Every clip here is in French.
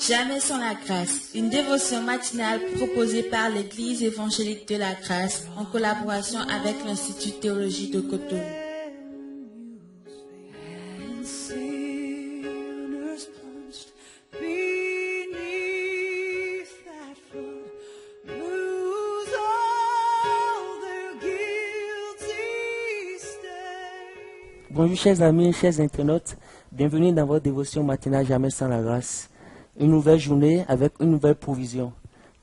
Jamais sans la grâce, une dévotion matinale proposée par l'Église évangélique de la grâce en collaboration avec l'Institut de théologie de Cotonou. Bonjour chers amis, chers internautes, bienvenue dans votre dévotion matinale Jamais sans la grâce. Une nouvelle journée avec une nouvelle provision.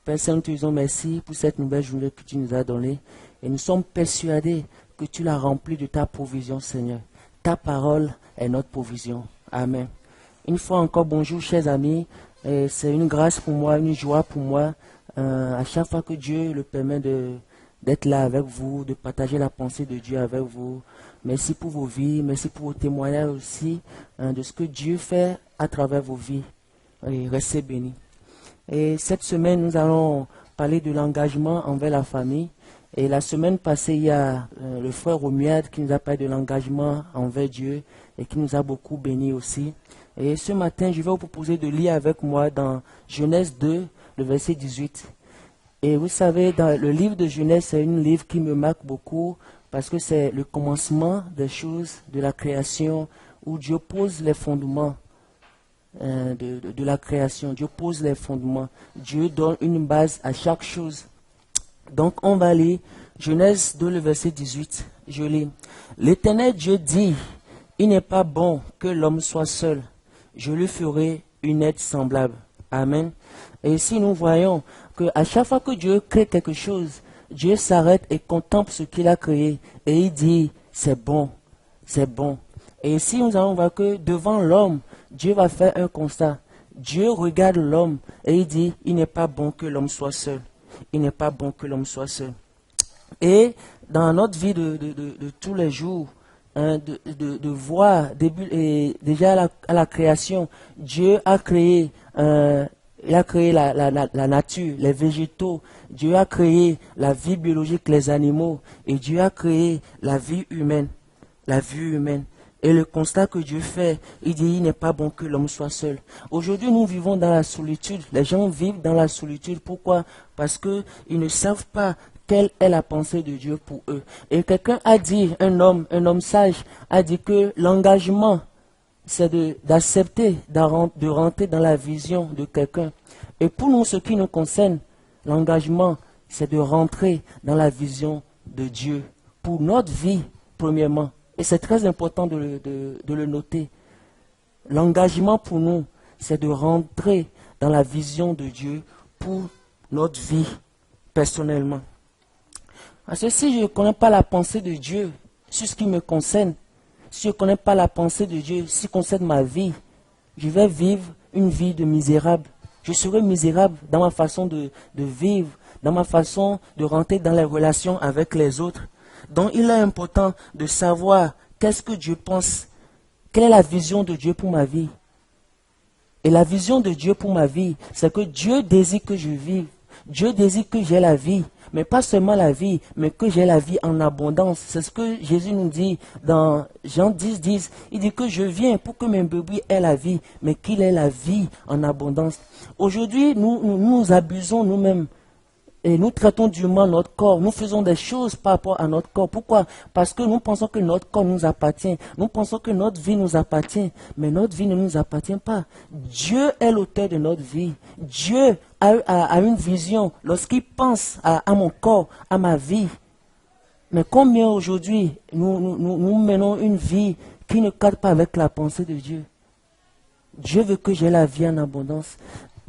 Père Saint, nous te disons merci pour cette nouvelle journée que tu nous as donnée et nous sommes persuadés que tu l'as remplie de ta provision, Seigneur. Ta parole est notre provision. Amen. Une fois encore, bonjour chers amis, c'est une grâce pour moi, une joie pour moi, à chaque fois que Dieu le permet d'être là avec vous, de partager la pensée de Dieu avec vous. Merci pour vos vies, merci pour vos témoignages aussi de ce que Dieu fait à travers vos vies. Et restez bénis. Et cette semaine, nous allons parler de l'engagement envers la famille. Et la semaine passée, il y a le frère Romuald qui nous a parlé de l'engagement envers Dieu et qui nous a beaucoup bénis aussi. Et ce matin, je vais vous proposer de lire avec moi dans Genèse 2, le verset 18. Et vous savez, dans le livre de Genèse, c'est un livre qui me marque beaucoup parce que c'est le commencement des choses, de la création, où Dieu pose les fondements de la création. Dieu pose les fondements. Dieu donne une base à chaque chose. Donc, on va lire Genèse 2, le verset 18. Je lis. L'Éternel Dieu dit, il n'est pas bon que l'homme soit seul. Je lui ferai une aide semblable. Amen. Et ici, nous voyons qu'à chaque fois que Dieu crée quelque chose, Dieu s'arrête et contemple ce qu'il a créé. Et il dit, c'est bon, c'est bon. Et ici, nous allons voir que devant l'homme, Dieu va faire un constat. Dieu regarde l'homme et il dit, il n'est pas bon que l'homme soit seul. Il n'est pas bon que l'homme soit seul. Et dans notre vie de tous les jours, de voir, déjà à la création, Dieu a créé, il a créé la nature, les végétaux. Dieu a créé la vie biologique, les animaux. Et Dieu a créé la vie humaine. La vie humaine. Et le constat que Dieu fait, il dit, il n'est pas bon que l'homme soit seul. Aujourd'hui, nous vivons dans la solitude. Les gens vivent dans la solitude. Pourquoi? Parce qu'ils ne savent pas quelle est la pensée de Dieu pour eux. Et quelqu'un a dit, un homme sage, a dit que l'engagement, c'est d'accepter de rentrer dans la vision de quelqu'un. Et pour nous, ce qui nous concerne, l'engagement, c'est de rentrer dans la vision de Dieu. Pour notre vie, premièrement. Et c'est très important de le noter. L'engagement pour nous, c'est de rentrer dans la vision de Dieu pour notre vie, personnellement. Parce que si je ne connais pas la pensée de Dieu sur ce qui me concerne, si je ne connais pas la pensée de Dieu, ce qui concerne ma vie, je vais vivre une vie de misérable. Je serai misérable dans ma façon de vivre, dans ma façon de rentrer dans les relations avec les autres. Donc il est important de savoir qu'est-ce que Dieu pense, quelle est la vision de Dieu pour ma vie. Et la vision de Dieu pour ma vie, c'est que Dieu désire que je vive. Dieu désire que j'ai la vie, mais pas seulement la vie, mais que j'ai la vie en abondance. C'est ce que Jésus nous dit dans Jean 10, 10. Il dit que je viens pour que mes brebis aient la vie, mais qu'il ait la vie en abondance. Aujourd'hui, nous abusons nous-mêmes. Et nous traitons durement notre corps. Nous faisons des choses par rapport à notre corps. Pourquoi? Parce que nous pensons que notre corps nous appartient. Nous pensons que notre vie nous appartient. Mais notre vie ne nous appartient pas. Dieu est l'auteur de notre vie. Dieu a une vision lorsqu'il pense à mon corps, à ma vie. Mais combien aujourd'hui nous menons une vie qui ne cadre pas avec la pensée de Dieu? Dieu veut que j'ai la vie en abondance.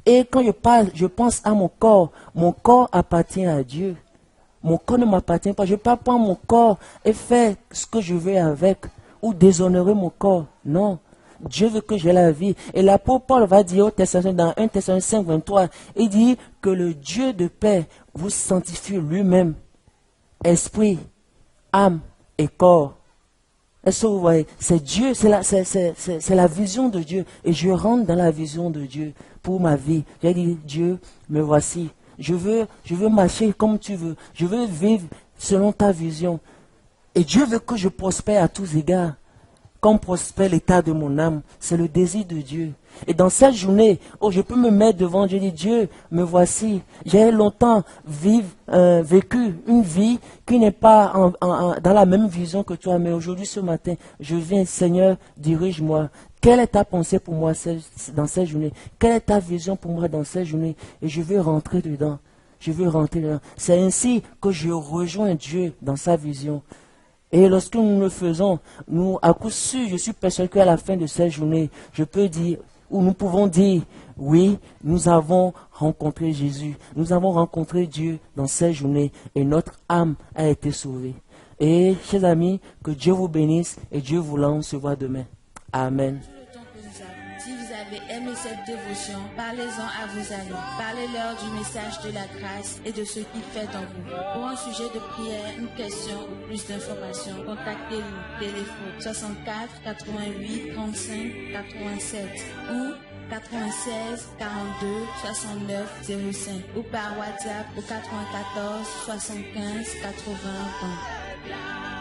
Et quand je pense à mon corps appartient à Dieu. Mon corps ne m'appartient pas. Je ne peux pas prendre mon corps et faire ce que je veux avec ou déshonorer mon corps. Non. Dieu veut que j'ai la vie. Et l'apôtre Paul va dire dans 1 Thessaloniciens 5, 23, il dit que le Dieu de paix vous sanctifie lui-même, esprit, âme et corps. Est-ce que vous voyez? C'est Dieu, c'est la vision de Dieu. Et je rentre dans la vision de Dieu pour ma vie. J'ai dit, Dieu, me voici. Je veux marcher comme tu veux. Je veux vivre selon ta vision. Et Dieu veut que je prospère à tous égards. comme prospère l'état de mon âme. C'est le désir de Dieu. Et dans cette journée, je peux me mettre devant Dieu et dire, Dieu, me voici. J'ai longtemps vécu une vie qui n'est pas dans la même vision que toi. Mais aujourd'hui, ce matin, je viens, Seigneur, dirige-moi. Quelle est ta pensée pour moi dans cette journée? Quelle est ta vision pour moi dans cette journée? Et je veux rentrer dedans. Je veux rentrer dedans. C'est ainsi que je rejoins Dieu dans sa vision. Et lorsque nous le faisons, à coup sûr, je suis persuadé qu'à la fin de cette journée, je peux dire, ou nous pouvons dire, oui, nous avons rencontré Jésus, nous avons rencontré Dieu dans cette journée et notre âme a été sauvée. Et, chers amis, que Dieu vous bénisse et Dieu vous lance, on se voit demain. Amen. Si vous avez aimé cette dévotion, parlez-en à vos amis. Parlez-leur du message de la grâce et de ce qu'il fait en vous. Pour un sujet de prière, une question ou plus d'informations, contactez-nous. Téléphone 64 88 35 87 ou 96 42 69 05 ou par WhatsApp au 94 75 80 20.